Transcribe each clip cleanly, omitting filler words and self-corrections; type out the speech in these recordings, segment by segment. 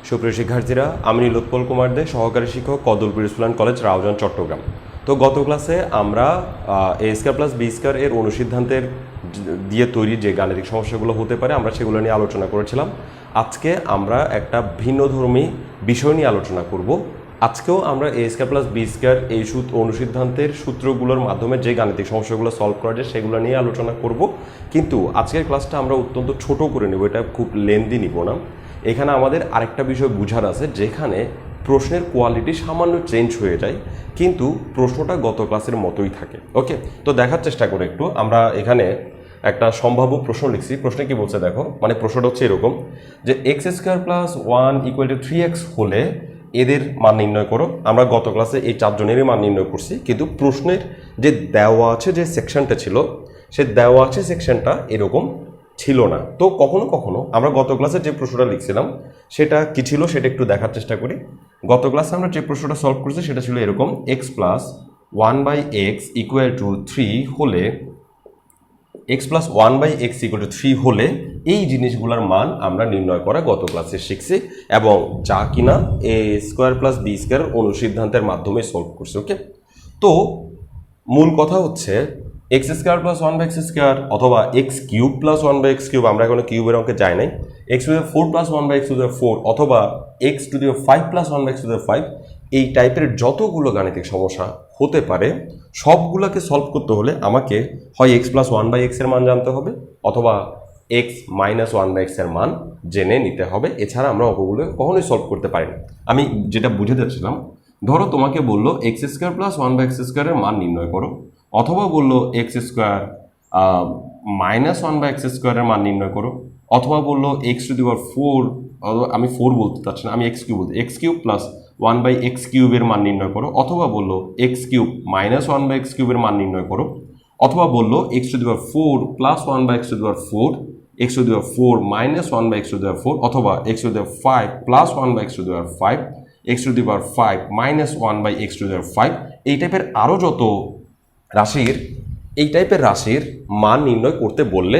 সুপ্রিয় শিক্ষার্থীরা, আমি নীলোৎপল কুমার দে, সহকারী শিক্ষক, কদলপুর স্কুল কলেজ, রাউজান, চট্টগ্রাম। তো গত ক্লাসে আমরা এ স্কয়ার প্লাস বি স্কয়ার এর অনুসিদ্ধান্তের দিয়ে তৈরি যে গাণিতিক সমস্যাগুলো হতে পারে আমরা সেগুলো নিয়ে আলোচনা করেছিলাম। আজকে আমরা একটা ভিন্নধর্মী বিষয় নিয়ে আলোচনা করব। আজকেও আমরা এ স্কয়ার প্লাস বি স্কয়ার এই অনুসিদ্ধান্তের সূত্রগুলোর মাধ্যমে যে গাণিতিক সমস্যাগুলো সলভ করা যায় সেগুলো নিয়ে আলোচনা করব। কিন্তু আজকের ক্লাসটা আমরা অত্যন্ত ছোট করে নেব, এটা খুব লেন্দি নিব না। এখানে আমাদের আরেকটা বিষয় বুঝার আছে, যেখানে প্রশ্নের কোয়ালিটি সামান্য চেঞ্জ হয়ে যায় কিন্তু প্রশ্নটা গত ক্লাসের মতোই থাকে। ওকে, তো দেখার চেষ্টা করে একটু। আমরা এখানে একটা সম্ভাব্য প্রশ্ন লিখছি। প্রশ্নে কি বলছে দেখো, মানে প্রশ্নটা হচ্ছে এরকম যে এক্স স্কোয়ার প্লাস 1 = 3x হলে এদের মান নির্ণয় করো। আমরা গত ক্লাসে এই চারজনেরই মান নির্ণয় করছি, কিন্তু প্রশ্নের যে দেওয়া আছে যে সেকশনটা ছিল, সে দেওয়া আছে সেকশনটা এরকম ছিল না। তো কখনো কখনো আমরা গত ক্লাসে যে প্রশ্নটা লিখছিলাম সেটা কি ছিল সেটা একটু দেখার চেষ্টা করি। গত ক্লাসে আমরা যে প্রশ্নটা সলভ করছি সেটা ছিল এরকম: x প্লাস 1/x = 3 হলে x প্লাস 1/x = 3 হলে এই জিনিসগুলোর মান আমরা নির্ণয় করা গত ক্লাসে শিখছি, এবং যা কিনা এ স্কোয়ার প্লাস বি স্কোয়ার অনুসিদ্ধান্তের মাধ্যমে সলভ করছি। ওকে, তো মূল কথা হচ্ছে x স্কোয়ার প্লাস 1/x² অথবা x³ প্লাস 1/x³, আমরা এখন কিউবের অঙ্কে যাই নাই, x⁴ প্লাস 1/x⁴, অথবা x⁵ প্লাস 1/x⁵, এই টাইপের যতগুলো গাণিতিক সমস্যা হতে পারে সবগুলোকে সলভ করতে হলে আমাকে হয় x প্লাস 1/x এর মান জানতে হবে অথবা x মাইনাস 1/x এর মান জেনে নিতে হবে। এছাড়া আমরা অঙ্কগুলো কখনোই সলভ করতে পারি না। আমি যেটা বুঝে যাচ্ছিলাম, ধরো তোমাকে বললো x² প্লাস 1/x² এর মান নির্ণয় করো, অথবা বললো x² মাইনাস 1/x² এর মান নির্ণয় করো, অথবা বললো x⁴, আমি 4 বলতে চাচ্ছি না, আমি x³ বলতে, x³ প্লাস 1/x³ এর মান নির্ণয় করো, অথবা বললো x³ মাইনাস 1/x³ এর মান নির্ণয় করো, অথবা বললো x⁴ plus 1/x⁴, x⁴ minus 1/x⁴, অথবা x⁵ plus 1/x⁵, x⁵ minus 1/x⁵, এই টাইপের আরও যত রাশির মান নির্ণয় করতে বললে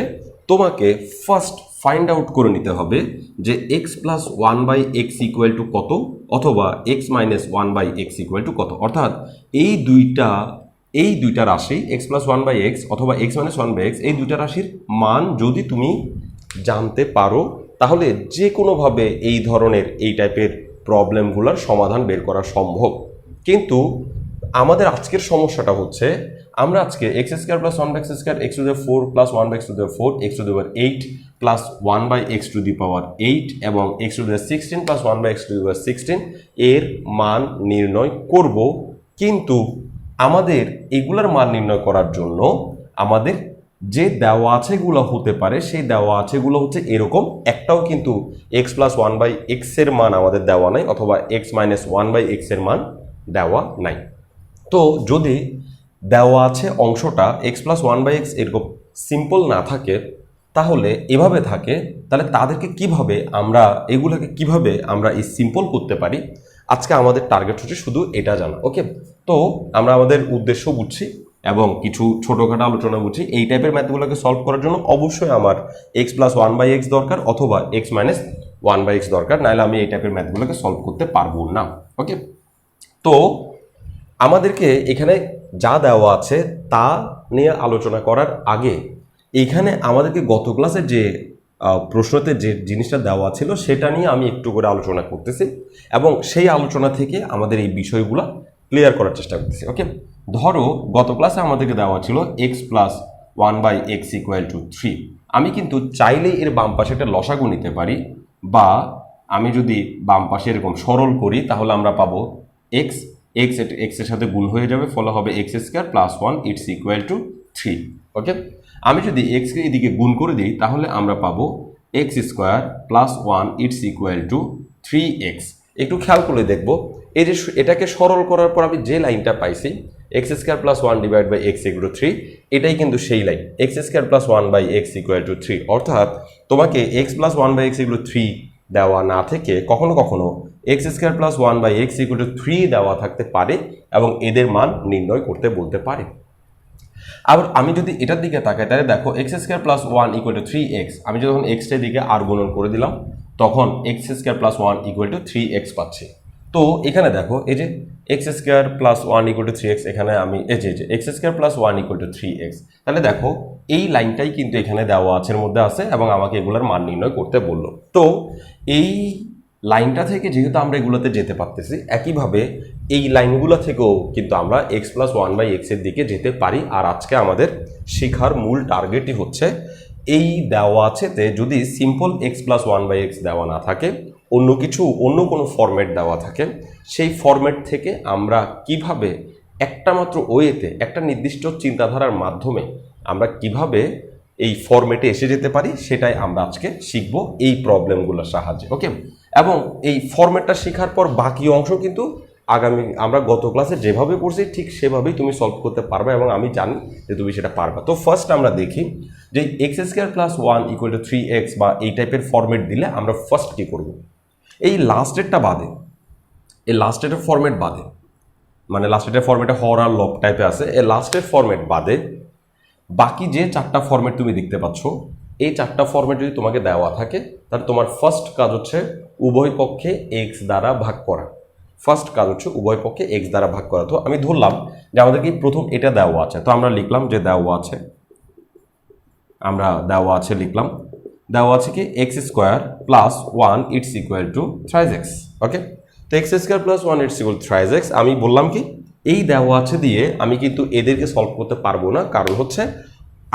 তোমাকে ফার্স্ট ফাইন্ড আউট করে নিতে হবে যে x প্লাস 1/x = কত, অথবা x মাইনাস 1/x = কত। অর্থাৎ এই দুইটা রাশি x প্লাস 1/x অথবা x মাইনাস 1/x, এই দুইটা রাশির মান যদি তুমি জানতে পারো তাহলে যে কোনোভাবে এই ধরনের এই টাইপের প্রবলেমগুলোর সমাধান বের করা সম্ভব। কিন্তু আমাদের আজকের সমস্যাটা হচ্ছে আমরা আজকে x² plus 1/x², x⁴ plus 1/x⁴, x⁸ plus 1/x⁸ এবং x⁻16 প্লাস 1/x⁻16 এর মান নির্ণয় করব। কিন্তু আমাদের এগুলার মান নির্ণয় করার জন্য আমাদের যে দেওয়া আছেগুলো হতে পারে সেই দেওয়া আছেগুলো হচ্ছে এরকম, একটাও কিন্তু x প্লাস 1/x এর মান আমাদের দেওয়া নাই, অথবা x মাইনাস 1/x এর মান দেওয়া নাই। তো যদি দেওয়া আছে অংশটা x প্লাস 1/x এরকম সিম্পল না থাকে, তাহলে এভাবে থাকে, তাহলে তাদেরকে এগুলোকে কিভাবে আমরা এই সিম্পল করতে পারি, আজকে আমাদের টার্গেট হচ্ছে শুধু এটা জানা। ওকে, তো আমরা আমাদের উদ্দেশ্য বুঝছি এবং কিছু ছোটোখাটো আলোচনা বুঝছি। এই টাইপের ম্যাথগুলোকে সলভ করার জন্য অবশ্যই আমার x প্লাস 1/x দরকার অথবা x মাইনাস 1/x দরকার, নাহলে আমি এই টাইপের ম্যাথগুলোকে সলভ করতে পারবো না। ওকে, তো আমাদেরকে এখানে যা দেওয়া আছে তা নিয়ে আলোচনা করার আগে এখানে আমাদেরকে গত ক্লাসে যে প্রশ্নতে যে জিনিসটা দেওয়া ছিল সেটা নিয়ে আমি একটু করে আলোচনা করতেছি, এবং সেই আলোচনা থেকে আমাদের এই বিষয়গুলো ক্লিয়ার করার চেষ্টা করতেছি। ওকে, ধরো গত ক্লাসে আমাদেরকে দেওয়া ছিল x প্লাস 1/x = 3। আমি কিন্তু চাইলেই এর বাম পাশে একটা লসাগু নিতে পারি, বা আমি যদি বাম পাশে এরকম সরল করি তাহলে আমরা পাবো x এর সাথে গুণ হয়ে যাবে, ফলে হবে x² প্লাস 1 = 3। ওকে, আমি যদি x কে এদিকে গুণ করে দিই তাহলে আমরা পাবো x² প্লাস 1 = 3x। একটু খেয়াল করে দেখবো, এই যে এটাকে সরল করার পর আমি যে লাইনটা পাইছি x² প্লাস 1/x = 3, এটাই কিন্তু সেই লাইন x² প্লাস 1/x = 3। অর্থাৎ তোমাকে x প্লাস 1/x = 3 দেওয়া না থেকে কখনো কখনো x² প্লাস 1/x = 3 দেওয়া থাকতে পারে এবং এদের মান নির্ণয় করতে বলতে পারে। আবার আমি যদি এটার দিকে তাকাই তাহলে দেখো x² প্লাস 1 = 3x, আমি যখন x এর দিকে আর গুণন করে দিলাম তখন x square plus one equal to 3x পাচ্ছি। তো এখানে দেখো এই যে x square plus one equal to 3x, এখানে আমি এই যে x square plus one equal to 3x, তাহলে দেখো এই লাইনটাই কিন্তু এখানে দেওয়া আছে এর মধ্যে আছে এবং আমাকে এগুলোর মান নির্ণয় করতে বললো। তো এই লাইনটা থেকে যেহেতু আমরা এগুলোতে যেতে পারতেছি, একইভাবে এই লাইনগুলো থেকেও কিন্তু আমরা এক্স প্লাস ওয়ান বাই এক্সের দিকে যেতে পারি। আর আজকে আমাদের শেখার মূল টার্গেটই হচ্ছে এই দেওয়া আছেতে যদি simple x plus one by x দেওয়া না থাকে, অন্য কোনো ফরম্যাট দেওয়া থাকে, সেই ফরম্যাট থেকে আমরা কিভাবে একটা মাত্র ওয়েতে একটা নির্দিষ্ট চিন্তাধারার মাধ্যমে আমরা কিভাবে এই ফরম্যাটে এসে যেতে পারি, সেটাই আমরা আজকে শিখব এই প্রবলেমগুলোর সাহায্যে। ওকে, এবং এই ফরম্যাটটা শেখার পর বাকি অংশ কিন্তু আগামী আমরা গত ক্লাসে যেভাবে করছি ঠিক সেভাবেই তুমি সলভ করতে পারবে এবং আমি জানি যে তুমি সেটা পারবে। তো ফার্স্ট আমরা দেখি যে x square plus one equal to 3x বা এই টাইপের ফরম্যাট দিলে আমরা ফার্স্ট কী করব, এই লাস্টেরটা বাদে, এই লাস্টের ফরম্যাট বাদে, মানে লাস্টের ফরম্যাটে হর আর লব টাইপে আছে, এই লাস্টের ফরম্যাট বাদে বাকি যে চারটা ফরম্যাট তুমি দেখতে পাচ্ছ, এই চারটা ফরম্যাট যদি তোমাকে দেওয়া থাকে তাহলে তোমার ফার্স্ট কাজ হচ্ছে উভয় পক্ষে এক্স দ্বারা ভাগ করা। ফার্স্ট কাজ হচ্ছে উভয় পক্ষে এক্স দ্বারা ভাগ করা। তো আমি ধরলাম যে আমাদেরকে প্রথম এটা দেওয়া আছে, তো আমরা লিখলাম যে দেওয়া আছে, আমরা দেওয়া আছে লিখলাম, দেওয়া আছে কি x square plus one it's equal two 3x। ওকে, তো x square plus one it's equal 3x। আমি বললাম কি এই দেওয়া আছে দিয়ে আমি কিন্তু এদেরকে সলভ করতে পারবো না, কারণ হচ্ছে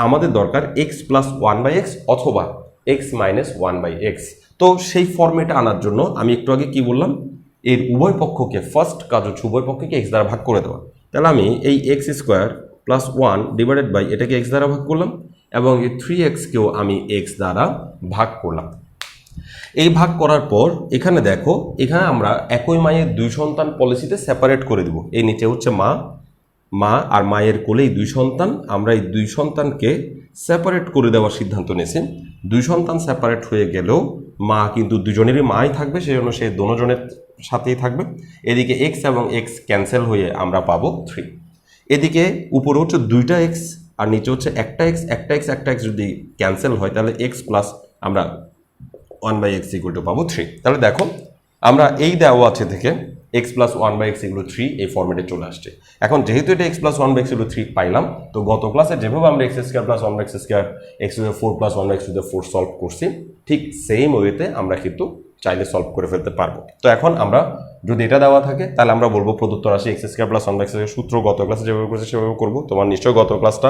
আমাদের দরকার x plus one by x অথবা x minus one by x. তো সেই ফর্মেটে আনার জন্য আমি একটু আগে কি বললাম, এর উভয় পক্ষকে ফার্স্ট কাজ হচ্ছে উভয় পক্ষকে এক্স দ্বারা ভাগ করে দেওয়া। তাহলে আমি এই x square plus one divided by এটাকে এক্স দ্বারা ভাগ করলাম এবং এই 3xকেও আমি এক্স দ্বারা ভাগ করলাম। এই ভাগ করার পর এখানে দেখো, এখানে আমরা একই মায়ের দুই সন্তান পলিসিতে সেপারেট করে দেব। এই নিচে হচ্ছে মা আর মায়ের কোলে এই দুই সন্তান, আমরা এই দুই সন্তানকে সেপারেট করে দেওয়ার সিদ্ধান্ত নিয়েছি। দুই সন্তান সেপারেট হয়ে গেলেও মা কিন্তু দুজনেরই মাই থাকবে, সেই জন্য সে দোনোজনের সাথেই থাকবে। এদিকে এক্স এবং এক্স ক্যান্সেল হয়ে আমরা পাবো 3। এদিকে উপরে হচ্ছে দুইটা এক্স আর নিচে হচ্ছে একটা এক্স যদি ক্যান্সেল হয় তাহলে এক্স প্লাস আমরা 1/x ইকুয়াল টু পাবো 3। তাহলে দেখো আমরা এই দেওয়া আছে থেকে x plus 1/x equal to 3 এই ফর্মেটে চলে আসছে। এখন যেহেতু এটা x plus 1/x equal to 3 পাইলাম, তো গত ক্লাসে যেভাবে আমরা x square plus 1/x square x to the 4 plus 1/x to the 4 solve করছি, ঠিক সেম ওয়েতে আমরা কিন্তু চাইলে সলভ করে ফেলতে পারবো। তো এখন আমরা যদি এটা দেওয়া থাকে তাহলে আমরা বলবো প্রদত্ত রাশি এক্স স্কোয়ার প্লাস 1/x সূত্র গত ক্লাসে যেভাবে করেছে সেভাবে করবো। তোমার নিশ্চয়ই গত ক্লাসটা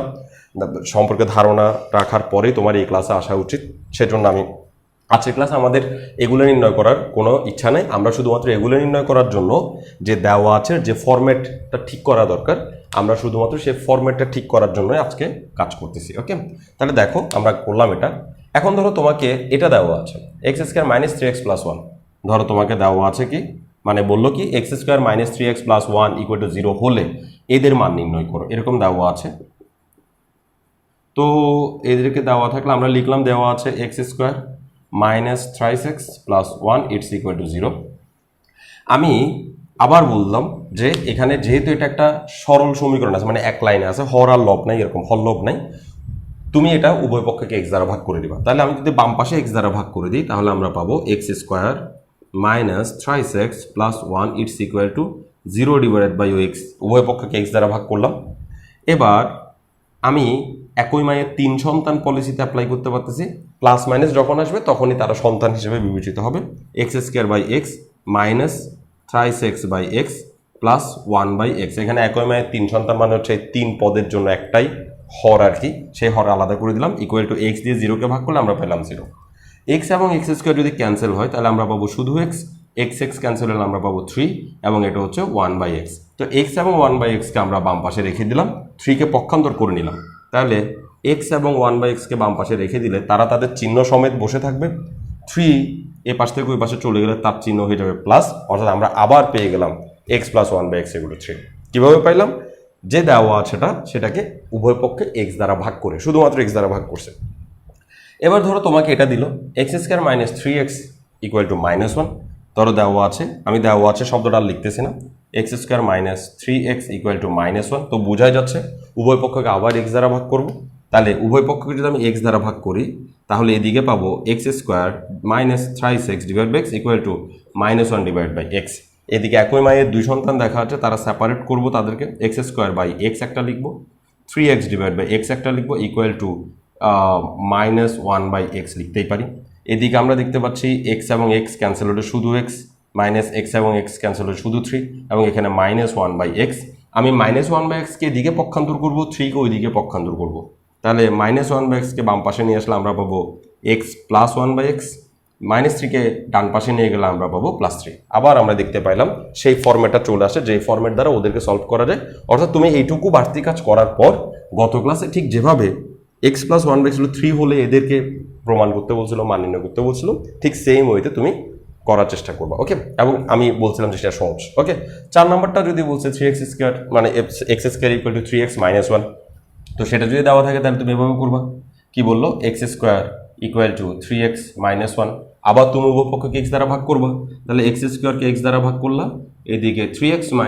সম্পর্কে ধারণা রাখার পরেই তোমার এই ক্লাসে আসা উচিত, সেজন্য আমি আজকের ক্লাসে আমাদের এগুলো নির্ণয় করার কোনো ইচ্ছা নেই। আমরা শুধুমাত্র এগুলো নির্ণয় করার জন্য যে দেওয়া আছে যে ফরম্যাটটা ঠিক করা দরকার, আমরা শুধুমাত্র সেই ফরম্যাটটা ঠিক করার জন্য আজকে কাজ করতেছি। ওকে, তাহলে দেখো আমরা করলাম এটা। এখন ধরো তোমাকে এটা দেওয়া আছে x square minus 3x plus 1, ধরো তোমাকে দেওয়া আছে কি, মানে বললো কি x square minus 3x plus 1 equal to 0 হলে এদের মান নির্ণয় করো, এরকম দেওয়া আছে। তো এদেরকে দেওয়া থাকলে আমরা লিখলাম দেওয়া আছে x square minus 3x plus 1 it's equal to 0। আমি আবার বললাম যে এখানে যেহেতু এটা একটা সরল সমীকরণ আছে, মানে এক লাইনে আছে, হর আর লব নাই, এরকম হর লব নাই, তুমি এটা উভয় পক্ষকে এক্স দ্বারা ভাগ করে দিবা। তাহলে আমি যদি বাম পাশে এক্স দ্বারা ভাগ করে দিই তাহলে আমরা পাবো x square minus 3x plus 1 it's equal to 0 divided by x, উভয় পক্ষকে এক্স দ্বারা ভাগ করলাম। এবার আমি একই মায়ের 3 সন্তান পলিসিতে অ্যাপ্লাই করতে পারতেছি, প্লাস মাইনাস যখন আসবে তখনই তারা সন্তান হিসেবে বিবেচিত হবে। X square by x minus 3x by x plus 1/x, এখানে একই মায়ের 3 সন্তান মানে হচ্ছে 3 পদের জন্য একটাই হর আর কি, সেই হর আলাদা করে দিলাম, ইকুয়াল টু এক্স দিয়ে 0কে ভাগ করলে আমরা পেলাম 0। এক্স এবং এক্স স্কোয়ার যদি ক্যান্সেল হয় তাহলে আমরা পাবো শুধু এক্স ক্যান্সেল হলে আমরা পাবো 3 এবং এটা হচ্ছে 1/x। তো এক্স এবং 1/xকে আমরা বাম পাশে রেখে দিলাম, 3কে পক্ষান্তর করে নিলাম, তাহলে এক্স এবং 1/xকে বাম পাশে রেখে দিলে তারা তাদের চিহ্ন সমেত বসে থাকবে। 3 এ পাশ থেকে ওই পাশে চলে গেলে তার চিহ্ন হয়ে যাবে প্লাস, অর্থাৎ আমরা আবার পেয়ে গেলাম এক্স প্লাস 1/x এগুলো 3। কীভাবে পাইলাম, যে দেওয়া আছে সেটাকে উভয় পক্ষে এক্স দ্বারা ভাগ করে, শুধুমাত্র এক্স দ্বারা ভাগ করছে। এবার ধরো তোমাকে এটা দিল x square minus 3x equal to -1, ধরো দেওয়া আছে, আমি দেওয়া আছে শব্দটা লিখতেছি না, x square minus 3x equal to -1, তো বোঝাই যাচ্ছে উভয় পক্ষকে আবার এক্স দ্বারা ভাগ করব। তাহলে উভয় পক্ষকে যদি আমি এক্স দ্বারা ভাগ করি তাহলে এদিকে পাবো x square minus thrice x divide by x equal to -1 divide by x. এদিকে একই মায়ের দুই সন্তান দেখা আছে, তারা সেপারেট করবো তাদেরকে, এক্স স্কোয়ার বাই এক্স একটা লিখবো, 3x ডিভাইড বাই এক্স একটা লিখবো ইকুয়াল টু -1 বাই এক্স লিখতেই পারি। এদিকে আমরা দেখতে পাচ্ছি এক্স এবং এক্স ক্যান্সেল হলে শুধু এক্স, মাইনাস এক্স এবং এক্স ক্যান্সেল হলে শুধু 3, এবং এখানে -1 বাই এক্স। আমি -1 বাই এক্সকে এদিকে পক্ষান্তর করবো, 3কে ওইদিকে পক্ষান্তর করবো, তাহলে -1 বাই এক্সকে বাম পাশে নিয়ে আসলে আমরা পাবো এক্স প্লাস 1 বাই এক্স, -3কে ডান পাশে নিয়ে গেলে আমরা পাবো +3। আবার আমরা দেখতে পাইলাম সেই ফর্মেটটা চলে আসে যেই ফর্মেট দ্বারা ওদেরকে সলভ করা যায়। অর্থাৎ তুমি এইটুকু বাড়তি কাজ করার পর গত ক্লাসে ঠিক যেভাবে এক্স প্লাস 1 বাই এক্স 3 হলে এদেরকে প্রমাণ করতে বলছিল, মান নির্ণয় করতে বলছিল, ঠিক সেম ওয়েতে তুমি করার চেষ্টা করবা। ওকে, এবং আমি বলছিলাম যে সেটা সহজ। ওকে, 4 নাম্বারটা যদি বলছে 3x স্কোয়ার মানে x square equal to 3x - 1, তো সেটা যদি দেওয়া থাকে তাহলে তুমি এভাবে করবা। কি বললো, x square equal to 3x - 1, আবার তুমি উভয়পক্ষকে এক্স দ্বারা ভাগ করবা, তাহলে এক্স স্কোয়ারকে এক্স দ্বারা ভাগ করলাম, এদিকে 3x -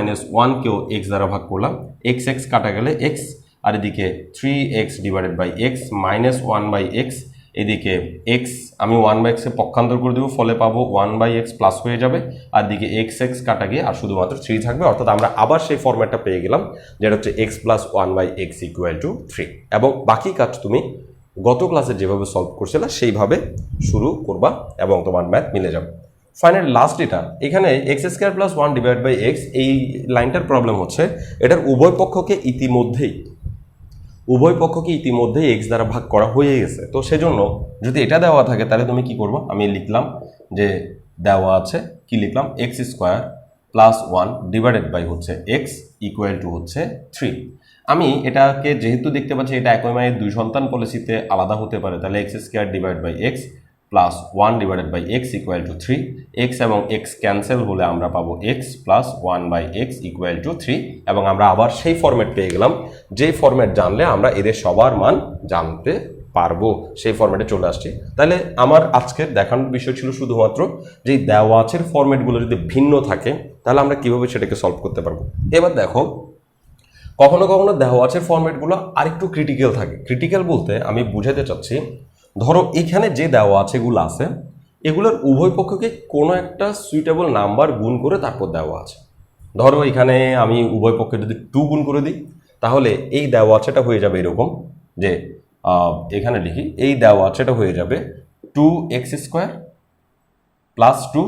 1কেও এক্স দ্বারা ভাগ করলাম, এক্স এক্স কাটা গেলে এক্স, আর এদিকে 3x divided by x -1 by x, এদিকে এক্স আমি 1 বাই এক্সে পক্ষান্তর করে দেবো, ফলে পাবো 1 বাই এক্স প্লাস হয়ে যাবে, আর দিকে এক্স এক্স কাটা গিয়ে আর শুধুমাত্র 3 থাকবে। অর্থাৎ আমরা আবার সেই ফরম্যাটটা পেয়ে গেলাম যেটা হচ্ছে x plus 1 by x equal to 3। এবং বাকি কাজ তুমি গত ক্লাসে যেভাবে সলভ করছিলে সেইভাবে শুরু করবা এবং তোমার ম্যাথ মিলে যাবে। ফাইনাল লাস্ট এটা এখানে x square plus 1 divide by x, এই লাইনটার প্রবলেম হচ্ছে এটার উভয় পক্ষকে ইতিমধ্যেই এক্স দ্বারা ভাগ করা হয়ে গেছে। তো সেজন্য যদি এটা দেওয়া থাকে তাহলে তুমি কি করবো, আমি লিখলাম যে দেওয়া আছে, কি লিখলাম, x square plus 1 divided by হচ্ছে এক্স ইকুয়াল টু হচ্ছে 3। আমি এটাকে যেহেতু দেখতে পাচ্ছি এটা একই মায়ের দুই সন্তান পলিসিতে আলাদা হতে পারে, তাহলে x square divide by x plus 1 divided by x equal to 3, x এবং এক্স ক্যান্সেল হলে আমরা পাবো x plus 1 by x equal to 3, এবং আমরা আবার সেই ফরম্যাট পেয়ে গেলাম যে ফরম্যাট জানলে আমরা এদের সবার মান জানতে পারবো, সেই ফরম্যাটে চলে আসছি। তাহলে আমার আজকের দেখানোর বিষয় ছিল শুধুমাত্র যে দেওয়া আছে ফরম্যাটগুলো যদি ভিন্ন থাকে তাহলে আমরা কিভাবে সেটাকে সলভ করতে পারবো। এবার দেখো, কখনো কখনো দেওয়া আছে ফরম্যাটগুলো আরেকটু ক্রিটিক্যাল থাকে। ক্রিটিক্যাল বলতে আমি বুঝাতে চাচ্ছি, ধরো এখানে যে দেওয়া আছেগুলো আছে এগুলোর উভয় পক্ষকে কোনো একটা সুইটেবল নাম্বার গুণ করে তারপর দেওয়া আছে। ধরো এখানে আমি উভয় পক্ষে যদি 2 গুণ করে দিই তাহলে এই দেওয়া আছেটা হয়ে যাবে এরকম যে এখানে লিখি, এই দেওয়া আছেটা হয়ে যাবে 2x square plus 2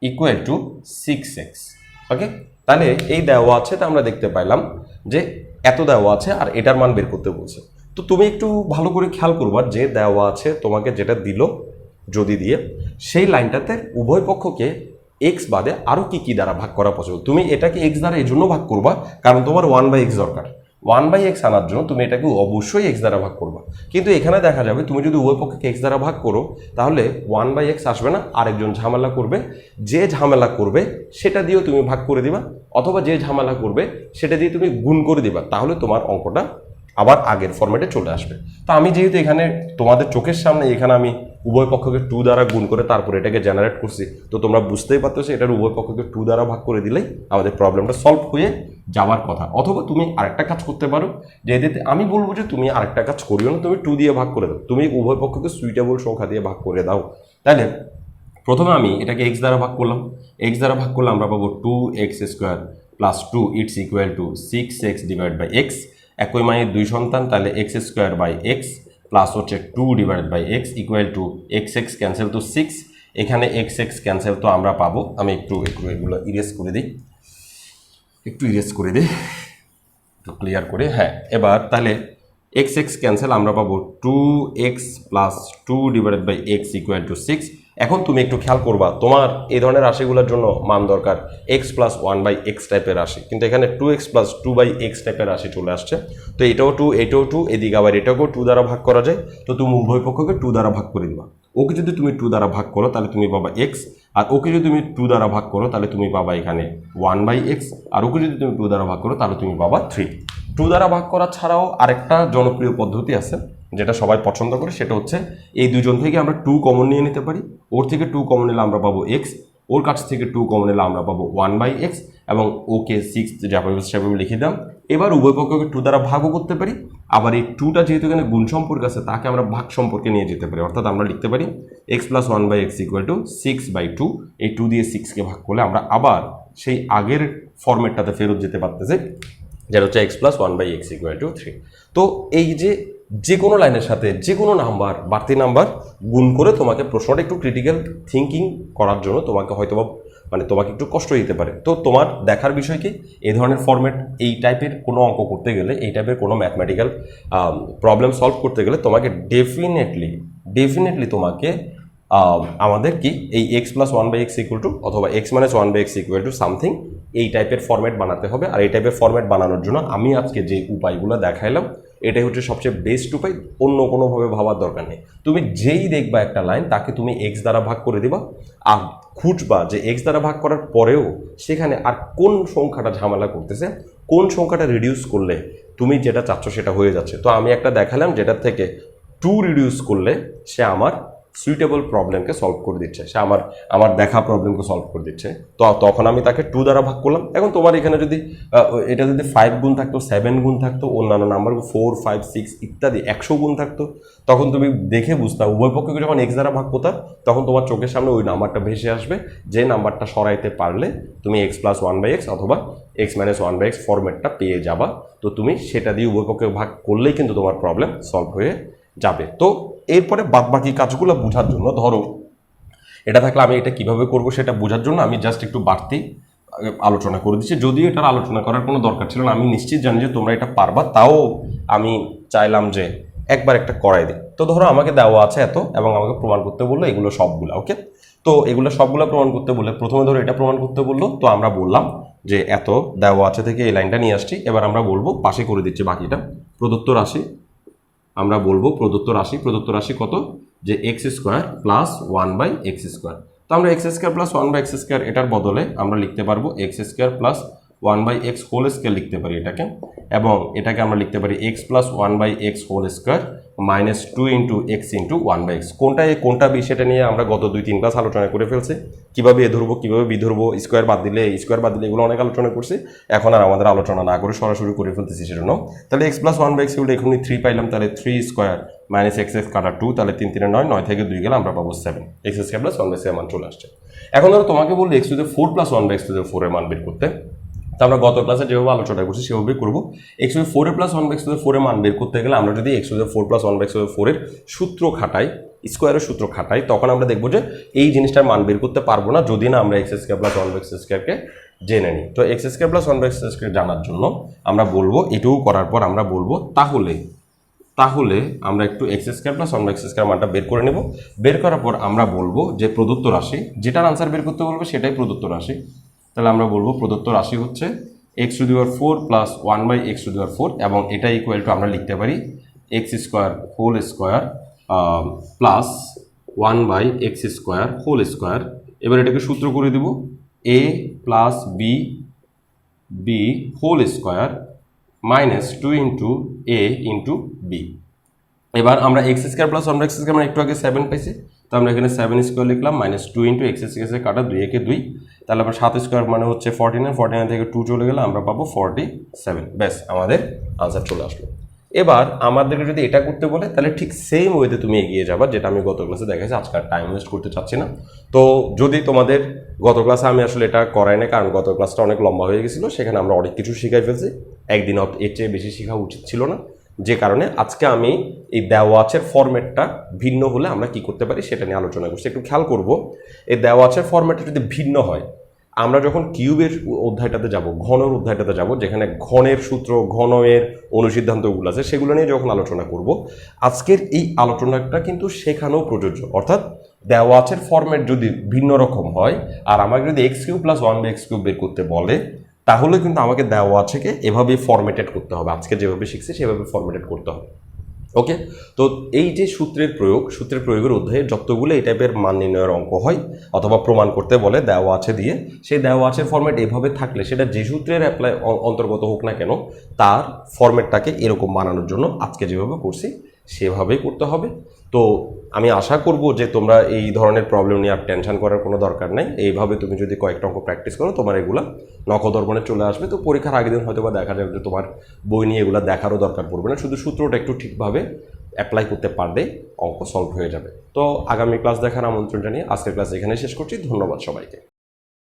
equal to 6x। ওকে, তাহলে এই দেওয়া আছে, তা আমরা দেখতে পাইলাম যে এত দেওয়া আছে আর এটার মান বের করতে বলছে। তো তুমি একটু ভালো করে খেয়াল করবা যে দেওয়া আছে তোমাকে যেটা দিল যদি দিয়ে সেই লাইনটাতে উভয় পক্ষকে এক্স বাদে আরও কি দ্বারা ভাগ করা পসিবল। তুমি এটাকে এক্স দ্বারা এই জন্য ভাগ করবা কারণ তোমার 1 বাই এক্স দরকার, 1 বাই এক্স আনার জন্য তুমি এটাকে অবশ্যই এক্স দ্বারা ভাগ করবা। কিন্তু এখানে দেখা যাবে তুমি যদি উভয় পক্ষকে এক্স দ্বারা ভাগ করো তাহলে 1 বাই এক্স আসবে না, আরেকজন ঝামেলা করবে, যে ঝামেলা করবে সেটা দিয়েও তুমি ভাগ করে দিবা, অথবা যে ঝামেলা করবে সেটা দিয়ে তুমি গুণ করে দিবা, তাহলে তোমার অঙ্কটা আবার আগের ফরম্যাটে চলে আসবে। তো আমি যেহেতু এখানে তোমাদের চোখের সামনে এখানে আমি উভয় পক্ষকে 2 দ্বারা গুণ করে তারপর এটাকে জেনারেট করছি, তো তোমরা বুঝতেই পারতেছো এটার উভয় পক্ষকে 2 দ্বারা ভাগ করে দিলেই আমাদের প্রবলেমটা সলভ হয়ে যাওয়ার কথা। অথবা তুমি আরেকটা কাজ করতে পারো, যে এতে আমি বলবো যে তুমি আরেকটা কাজ করিও না, তুমি 2 দিয়ে ভাগ করে দাও, তুমি উভয় পক্ষকে সুইটেবল সংখ্যা দিয়ে ভাগ করে দাও। তাহলে প্রথমে আমি এটাকে এক্স দ্বারা ভাগ করলাম, এক্স দ্বারা ভাগ করলে আমরা পাবো 2x square plus 2 it's equal to 6x divide by x, একই মায়ের দুই সন্তান, তাহলে x square by x plus হচ্ছে 2 divided by x equal to x x cancel তো 6, এখানে এক্স এক্স ক্যান্সেল তো আমরা পাবো, আমি একটু এগুলো ইরেজ করে দিই, একটু ক্লিয়ার করে। হ্যাঁ, এবার তাহলে এক্স এক্স ক্যান্সেল আমরা পাবো 2x plus 2 divided by x equal to 6। এখন তুমি একটু খেয়াল করবা, তোমার এই ধরনের রাশিগুলোর জন্য মান দরকার এক্স প্লাস 1 বাই এক্স টাইপের রাশি, কিন্তু এখানে 2x প্লাস 2 বাই এক্স টাইপের রাশি চলে আসছে। তো এটাও 2 এটাও 2, এদিকে আবার এটাকেও 2 দ্বারা ভাগ করা যায়, তো তুমি উভয় পক্ষকে 2 দ্বারা ভাগ করে দিবা। ওকে যদি তুমি 2 দ্বারা ভাগ করো তাহলে তুমি পাবা এক্স, আর ওকে যদি তুমি 2 দ্বারা ভাগ করো তাহলে তুমি পাবা এখানে 1 বাই এক্স, আর ওকে যদি তুমি 2 দ্বারা ভাগ করো তাহলে তুমি পাবা 3। 2 দ্বারা ভাগ করা ছাড়াও আরেকটা জনপ্রিয় পদ্ধতি আছে যেটা সবাই পছন্দ করে, সেটা হচ্ছে এই দুজন থেকে আমরা 2 কমন নিয়ে নিতে পারি, ওর থেকে 2 কমন নিলে আমরা পাবো এক্স, ওর কাছ থেকে 2 কমন নিলে আমরা পাবো 1 বাই এক্স, এবং ওকে 6 যেভাবে সেভাবে লিখে দিলাম। এবার উভয় পক্ষকে 2 দ্বারা ভাগও করতে পারি, আবার এই 2টা যেহেতু এখানে গুণ সম্পর্ক আছে তাকে আমরা ভাগ সম্পর্কে নিয়ে যেতে পারি, অর্থাৎ আমরা লিখতে পারি x + 1/x = 6/2। এই 2 দিয়ে 6কে ভাগ করলে আমরা আবার সেই আগের ফরম্যাটটাতে ফেরত যেতে পারতেছি, যেটা হচ্ছে x + 1/x = 3। তো এই যে কোনো লাইনের সাথে যে কোনো নাম্বার, বাড়তি নাম্বার গুণ করে তোমাকে প্রশ্নটা একটু ক্রিটিক্যাল থিঙ্কিং করার জন্য তোমাকে হয়তো তোমাকে একটু কষ্ট দিতে পারে। তো তোমার দেখার বিষয় কি, এই ধরনের ফরম্যাট এই টাইপের কোনো অঙ্ক করতে গেলে, এই টাইপের কোনো ম্যাথমেটিক্যাল প্রবলেম সলভ করতে গেলে তোমাকে ডেফিনেটলি তোমাকে আমাদের কি এই x + 1/x = অথবা x - 1/x = সামথিং এই টাইপের ফরম্যাট বানাতে হবে। আর এই টাইপের ফরম্যাট বানানোর জন্য আমি আজকে যে উপায়গুলো দেখাইলাম এটাই হচ্ছে সবচেয়ে বেস্ট উপায়, অন্য কোনোভাবে ভাবার দরকার নেই। তুমি যেই দেখবা একটা লাইন তাকে তুমি x দ্বারা ভাগ করে দিবা, আর খুঁজবা যে x দ্বারা ভাগ করার পরেও সেখানে আর কোন সংখ্যাটা ঝামেলা করতেছে, কোন সংখ্যাটা রিডিউস করলে তুমি যেটা চাচ্ছ সেটা হয়ে যাচ্ছে। তো আমি একটা দেখালাম যেটার থেকে 2 রিডিউস করলে সে আমার সুইটেবল প্রবলেমকে সলভ করে দিচ্ছে, সে আমার দেখা প্রবলেমকে সলভ করে দিচ্ছে। তো তখন আমি তাকে 2 দ্বারা ভাগ করলাম। এখন তোমার এখানে যদি এটা যদি 5 গুণ থাকতো, 7 গুণ থাকতো, অন্যান্য নাম্বার 4, 5, 6 ইত্যাদি 100 গুণ থাকতো, তখন তুমি দেখে বুঝতা উভয় পক্ষকে যখন x দ্বারা ভাগ করতা তখন তোমার চোখের সামনে ওই নাম্বারটা ভেসে আসবে, যে নাম্বারটা সরাইতে পারলে তুমি x + 1/x অথবা x - 1/x ফরম্যাটটা পেয়ে যাবা। তো তুমি সেটা দিয়ে উভয় পক্ষকে ভাগ করলেই কিন্তু তোমার প্রবলেম সলভ হয়ে যাবে। তো এরপরে বাদবাকি কাজগুলো বোঝার জন্য, ধরো এটা থাকলে আমি এটা কিভাবে করব সেটা বোঝার জন্য আমি জাস্ট একটু বাড়তি আলোচনা করে দিচ্ছি, যদিও এটার আলোচনা করার কোনো দরকার ছিল না। আমি নিশ্চিত জানি যে তোমরা এটা পারবা, তাও আমি চাইলাম যে একবার একটা করাই দিই। তো ধরো আমাকে দেওয়া আছে এত এবং আমাকে প্রমাণ করতে বললো এগুলো সবগুলো, ওকে। তো এগুলো সবগুলো প্রমাণ করতে বললে প্রথমে ধরো এটা প্রমাণ করতে বললো, তো আমরা বললাম যে এত দেওয়া আছে থেকে এই লাইনটা নিয়ে আসছি। এবার আমরা বলবো পাশে করে দিচ্ছি বাকিটা, প্রদত্ত রাশি আমরা বলবো প্রদত্ত রাশি কত, যে x² + 1/x²। তো আমরা x² + 1/x² এটার বদলে আমরা লিখতে পারবো x² + 1/x² লিখতে পারি এটাকে, এবং এটাকে আমরা লিখতে পারি x + 1/x² - 2 × x × 1/x। কোনটা বি সেটা নিয়ে আমরা গত 2-3 ক্লাস আলোচনা করে ফেলছি, কিভাবে এ ধরবো কিভাবে বি ধরবো, স্কোয়ার বাদ দিলে এগুলো অনেক আলোচনা করছি। এখন আর আমাদের আলোচনা না করে সরাসরি করে ফেলতেছি সেজন্য। তাহলে x + 1/x এখনই 3 পাইলাম, তাহলে 3² - x কাটা 2, তাহলে 3 3 9, 9 থেকে 2 গেলে আমরা পাবো 7, x² + 1/x এর মান চলে আসছে। এখন ধরো তোমাকে বললে x⁴ + 1/x⁴ এর মান বের করতে, তো আমরা গত ক্লাসে যেভাবে আলোচনা করছি সেভাবে করবো। x⁴ + 1/x⁴ এর মান বের করতে গেলে আমরা যদি x⁴ + 1/x⁴ এর সূত্র খাটাই, স্কোয়ারের সূত্র খাটাই, তখন আমরা দেখবো যে এই জিনিসটার মান বের করতে পারবো না যদি না আমরা x² + 1/x² জেনে নিই। তো x² + 1/x² জানার জন্য আমরা বলবো, এটুকু করার পর আমরা বলবো তাহলে আমরা একটু x² + 1/x² মানটা বের করে নেব। বের করার পর আমরা বলবো যে প্রদত্ত রাশি, যেটার আনসার বের করতে বলবো সেটাই প্রদত্ত রাশি। তাহলে আমরা বলবো প্রদত্ত রাশি হচ্ছে x⁴ + 1/x⁴, এবং এটা ইকুয়াল টু আমরা লিখতে পারি x² + 1/x²²। এবার এটাকে সূত্র করে দিব a + b whole square - 2 × a × b। এবার আমরা x² + 1/x² মানে একটু আগে 7 পাইছি, তো আমরা এখানে 7² লিখলাম, -2 × x কাটা 2 একে 2, তাহলে আমরা 7² মানে হচ্ছে 49, 49 থেকে 2 চলে গেলে আমরা পাবো 47। ব্যাস, আমাদের আনসার চলে আসলো। এবার আমাদেরকে যদি এটা করতে বলে তাহলে ঠিক সেম ওয়েতে তুমি এগিয়ে যাবা, যেটা আমি গত ক্লাসে দেখাইছি। আজকাল টাইম ওয়েস্ট করতে চাচ্ছি না। তো যদি তোমাদের গত ক্লাসে আমি আসলে এটা করাই না, কারণ গত ক্লাসটা অনেক লম্বা হয়ে গেছিলো, সেখানে আমরা অনেক কিছু শিখাই ফেলছি, একদিন এর চেয়ে বেশি শেখা উচিত ছিল না। যে কারণে আজকে আমি এই দেওয়া আছের ফরম্যাটটা ভিন্ন হলে আমরা কি করতে পারি সেটা নিয়ে আলোচনা করছি। একটু খেয়াল করবো, এই দেওয়া আছের ফরম্যাটটা যদি ভিন্ন হয়, আমরা যখন কিউবের অধ্যায়টাতে যাব, ঘনের অধ্যায়টাতে যাব, যেখানে ঘনের সূত্র, ঘনের অনুসিদ্ধান্তগুলো আছে, সেগুলো নিয়ে যখন আলোচনা করব, আজকের এই আলোচনাটা কিন্তু সেখানেও প্রযোজ্য। অর্থাৎ দেওয়া আছের ফরম্যাট যদি ভিন্ন রকম হয় আর আমাকে যদি x³ + 1/x³ বের করতে বলে, তাহলে কিন্তু আমাকে দেওয়া আছেকে এভাবে ফরম্যাটেড করতে হবে, আজকে যেভাবে শিখছি সেভাবে ফরম্যাটেড করতে হবে। ওকে, তো এই যে সূত্রের প্রয়োগের অধ্যায়ে যতগুলো এই টাইপের মান নির্ণয়ের অঙ্ক হয় অথবা প্রমাণ করতে বলে দেওয়া আছে দিয়ে, সেই দেওয়া আছে ফরম্যাট এভাবে থাকলে সেটা যে সূত্রের অ্যাপ্লাই অন্তর্গত হোক না কেন, তার ফরম্যাটটাকে এরকম বানানোর জন্য আজকে যেভাবে করছি সেভাবেই করতে হবে। তো আমি আশা করব যে তোমরা এই ধরনের প্রবলেম নিয়ে আর টেনশন করার কোনো দরকার নেই। এইভাবে তুমি যদি কয়েকটা অঙ্ক প্র্যাকটিস করো তোমার এগুলা নখদর্পণে চলে আসবে। তো পরীক্ষার আগের দিন হয়তো বা দেখা যাবে যে তোমার বই নিয়ে এগুলো দেখারও দরকার পড়বে না, শুধু সূত্রটা একটু ঠিকভাবে অ্যাপ্লাই করতে পারলে অঙ্ক সলভ হয়ে যাবে। তো আগামী ক্লাস দেখার আমন্ত্রণ জানিয়ে আজকের ক্লাস এখানে শেষ করছি। ধন্যবাদ সবাইকে।